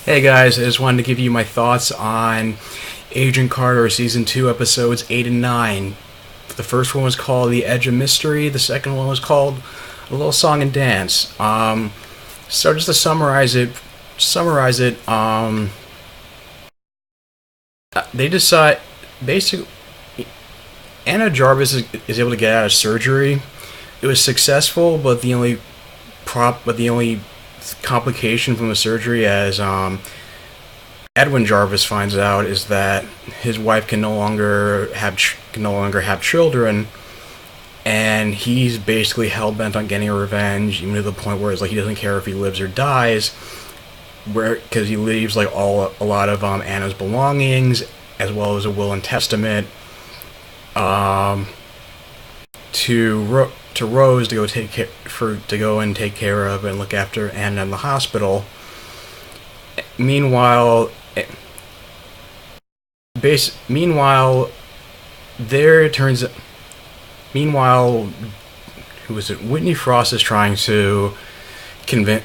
Hey guys, I just wanted to give you my thoughts on Agent Carter Season 2 episodes 8 and 9. The first one was called The Edge of Mystery, the second one was called A Little Song and Dance. So just to summarize it, they decide, basically, Anna Jarvis is able to get out of surgery. It was successful, but the only complication from the surgery, as Edwin Jarvis finds out, is that his wife can no longer have children, and he's basically hell bent on getting revenge, even to the point where it's like he doesn't care if he lives or dies, where because he leaves like a lot of Anna's belongings as well as a will and testament um, to Rose to go and take care of and look after Anna in the hospital. Meanwhile, meanwhile, there it turns. Meanwhile, who is it? Whitney Frost is trying to convince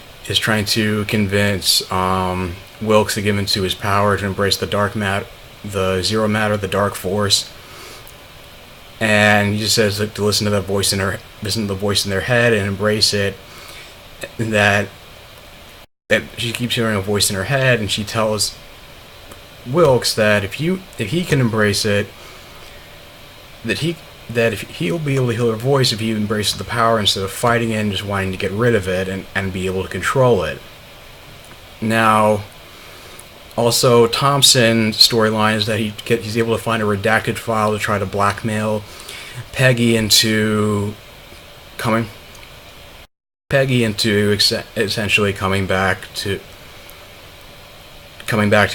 Wilkes to give into his power to embrace the zero matter, the dark force, and he just says to listen to the voice in their head and embrace it. That that she keeps hearing a voice in her head, and she tells Wilkes that if he can embrace it, that if he'll be able to hear her voice if he embraces the power instead of fighting it and just wanting to get rid of it and be able to control it. Now, also Thompson's storyline is that he's able to find a redacted file to try to blackmail Peggy into coming essentially coming back to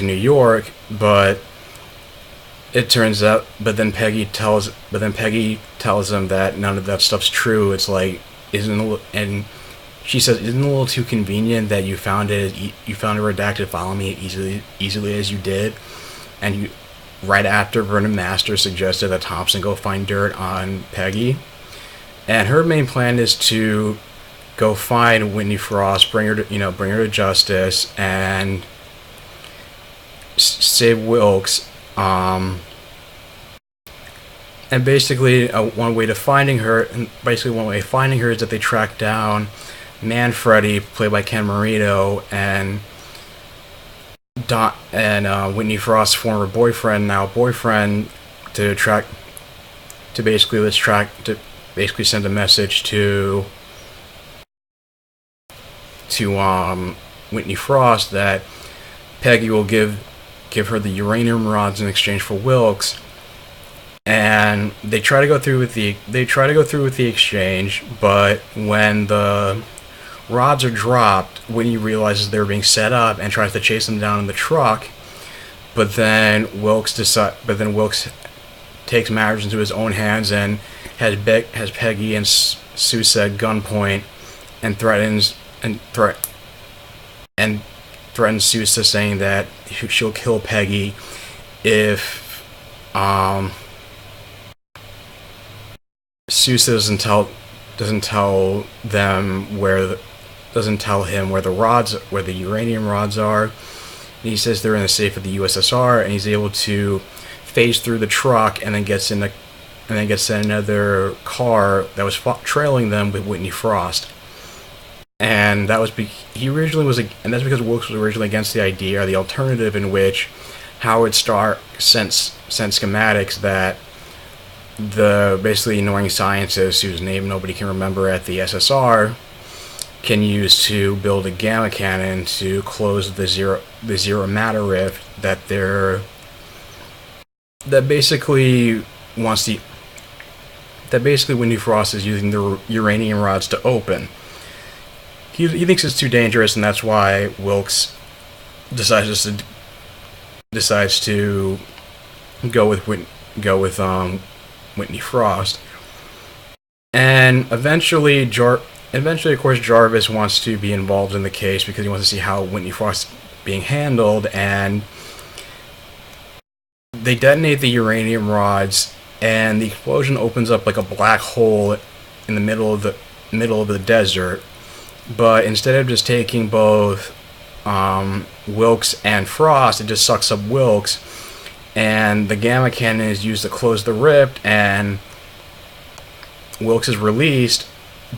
New York, but it turns out, but then Peggy tells him that none of that stuff's true. It's like, and she says, isn't it a little too convenient that you found a redacted file on me easily as you did, and you right after Vernon Master suggested that Thompson go find dirt on Peggy, and her main plan is to go find Whitney Frost, bring her to justice, and save Wilkes. And basically, one way of finding her is that they track down Manfredi, played by Ken Marino, and Whitney Frost's former boyfriend, to basically send a message to Whitney Frost that Peggy will give her the uranium rods in exchange for Wilkes, and they try to go through with the exchange. But when the rods are dropped, Whitney realizes they're being set up and tries to chase them down in the truck. But then Wilkes takes matters into his own hands and has Peggy and Sousa at gunpoint and threatens Sousa, saying that she'll kill Peggy if Sousa doesn't tell him where the uranium rods are. And he says they're in the safe of the USSR, and he's able to phase through the truck and then gets in another car that was trailing them with Whitney Frost. And that's because Wilkes was originally against the idea, or the alternative, in which Howard Stark sent schematics that the basically annoying scientist whose name nobody can remember at the SSR can use to build a gamma cannon to close the zero matter rift that basically Whitney Frost is using the uranium rods to open. He thinks it's too dangerous, and that's why Wilkes decides to go with Whitney Frost. And eventually, of course, Jarvis wants to be involved in the case because he wants to see how Whitney Frost is being handled. And they detonate the uranium rods, and the explosion opens up like a black hole in the middle of the desert. But instead of just taking both Wilkes and Frost. It just sucks up Wilkes, and the gamma cannon is used to close the rift, and Wilkes is released.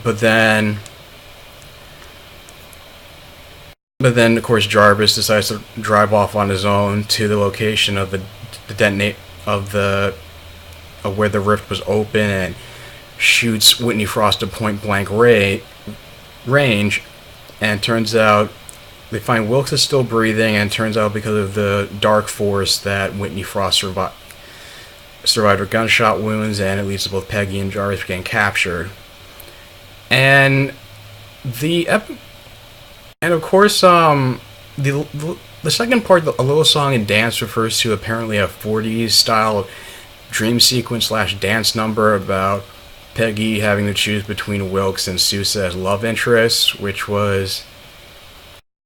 But then of course, Jarvis decides to drive off on his own to the location of the detonate of where the rift was open, and shoots Whitney Frost at point blank range. And turns out they find Wilkes is still breathing, and turns out because of the dark force that Whitney Frost survived her gunshot wounds, and it leads to both Peggy and Jarvis getting captured. And of course, the second part, A Little Song and Dance, refers to apparently a 40s style dream sequence / dance number about Peggy having to choose between Wilkes and Sousa as love interests, which was,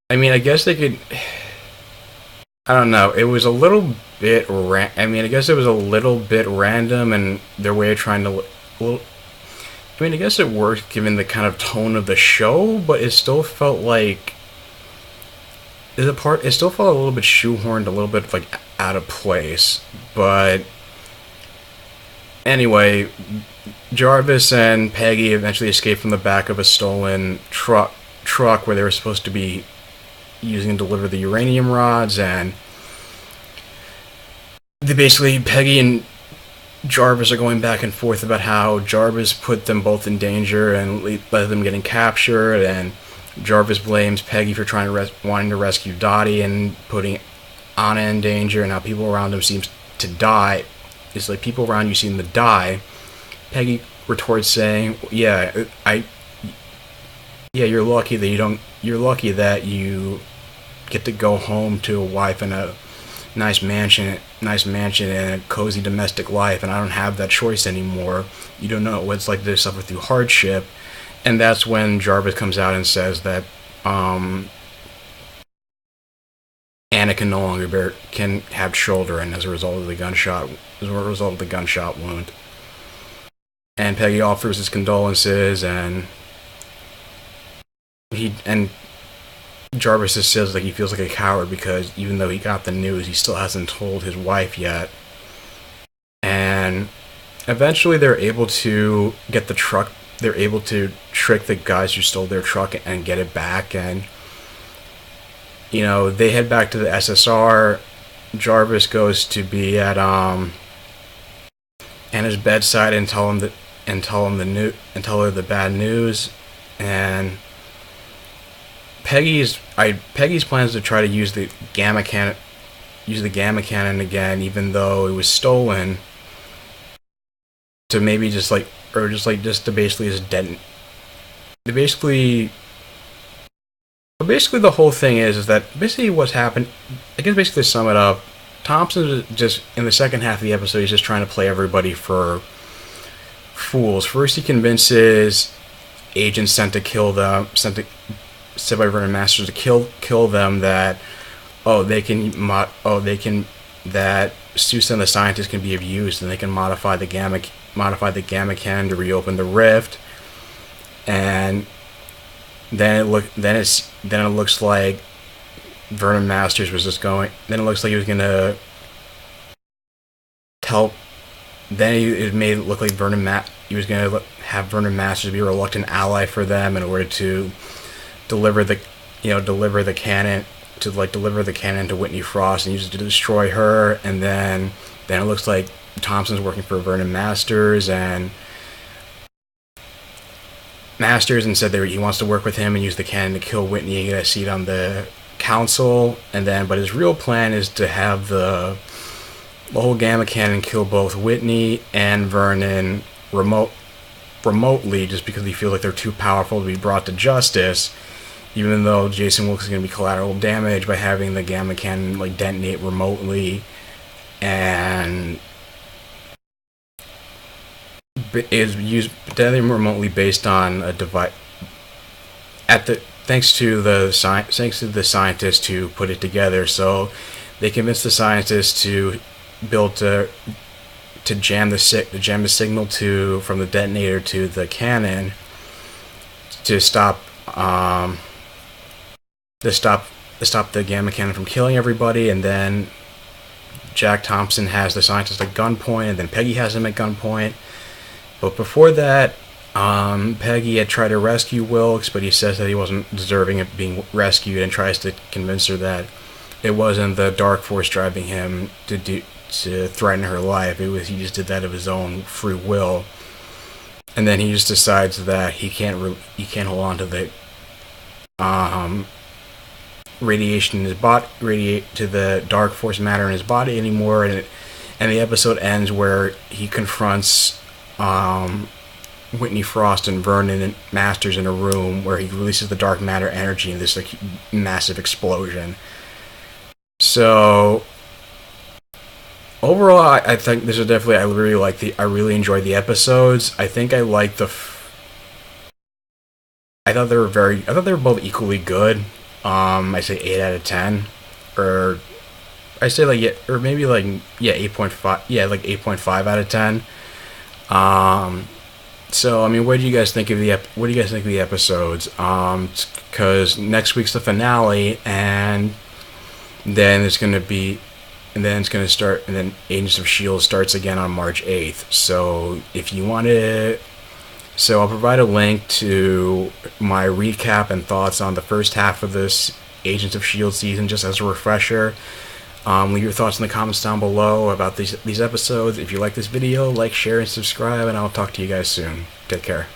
I mean, I guess they could, I don't know, it was a little bit, I guess it was a little bit random, and their way of trying to, I mean, I guess it worked given the kind of tone of the show, but it still felt like it still felt a little bit shoehorned, a little bit like out of place. But anyway, Jarvis and Peggy eventually escape from the back of a stolen truck where they were supposed to be using to deliver the uranium rods, and Peggy and Jarvis are going back and forth about how Jarvis put them both in danger and led them getting captured, and Jarvis blames Peggy for wanting to rescue Dottie and putting Anna in danger, and how people around him seem to die. It's like people around you seem to die. Peggy retorts saying, "Yeah, you're lucky that you get to go home to a wife and a nice mansion and a cozy domestic life, and I don't have that choice anymore. You don't know what it's like to suffer through hardship." And that's when Jarvis comes out and says that Anna can no longer can have children as a result of the gunshot wound. And Peggy offers his condolences, and Jarvis just says like he feels like a coward because even though he got the news, he still hasn't told his wife yet. And eventually they're able to get the truck. They're able to trick the guys who stole their truck and get it back. And, you know, they head back to the SSR. Jarvis goes to be at Anna's bedside and tell her the bad news. And Peggy's plans to try to use the gamma cannon again, even though it was stolen, to maybe just to basically just detonate. Basically the whole thing is that basically what's happened, I guess basically to sum it up, Thompson just, in the second half of the episode, he's just trying to play everybody for fools. First he convinces agents sent by Vernon Masters to kill them that that Sousa and the scientists can be of use, and they can modify the gamma cannon to reopen the rift. And then it looks like Vernon Masters was just going. Then it looks like he was gonna tell. Then it made it look like he was gonna have Vernon Masters be a reluctant ally for them in order to deliver the cannon to Whitney Frost and use it to destroy her. And then it looks like Thompson's working for Vernon Masters and said that he wants to work with him and use the cannon to kill Whitney and get a seat on the council. But his real plan is to have the whole gamma cannon kill both Whitney and Vernon remotely, just because he feels like they're too powerful to be brought to justice. Even though Jason Wilkes is going to be collateral damage by having the gamma cannon detonate remotely, and is used detonating remotely based on a device. Thanks to the scientists who put it together, so they convinced the scientists to jam the signal from the detonator to the cannon to stop stop the gamma cannon from killing everybody, and then Jack Thompson has the scientist at gunpoint, and then Peggy has him at gunpoint. But before that, Peggy had tried to rescue Wilkes, but he says that he wasn't deserving of being rescued, and tries to convince her that it wasn't the Dark Force driving him to threaten her life. He just did that of his own free will. And then he just decides that he can't hold on to the radiation in his body, to the Dark Force matter in his body anymore. And the episode ends where he confronts Whitney Frost and Vernon Masters in a room, where he releases the dark matter energy in this like massive explosion. So overall, I think this is definitely, I really enjoyed the episodes. I think I liked I thought they were both equally good. I say 8 out of 10, or I say or maybe 8.5, like 8.5 out of 10. So I mean, what do you guys think of the episodes? Because next week's the finale, and then it's going to start, and then Agents of S.H.I.E.L.D. starts again on March 8th. So if you want to, I'll provide a link to my recap and thoughts on the first half of this Agents of S.H.I.E.L.D. season, just as a refresher. Leave your thoughts in the comments down below about these episodes. If you like this video, like, share, and subscribe, and I'll talk to you guys soon. Take care.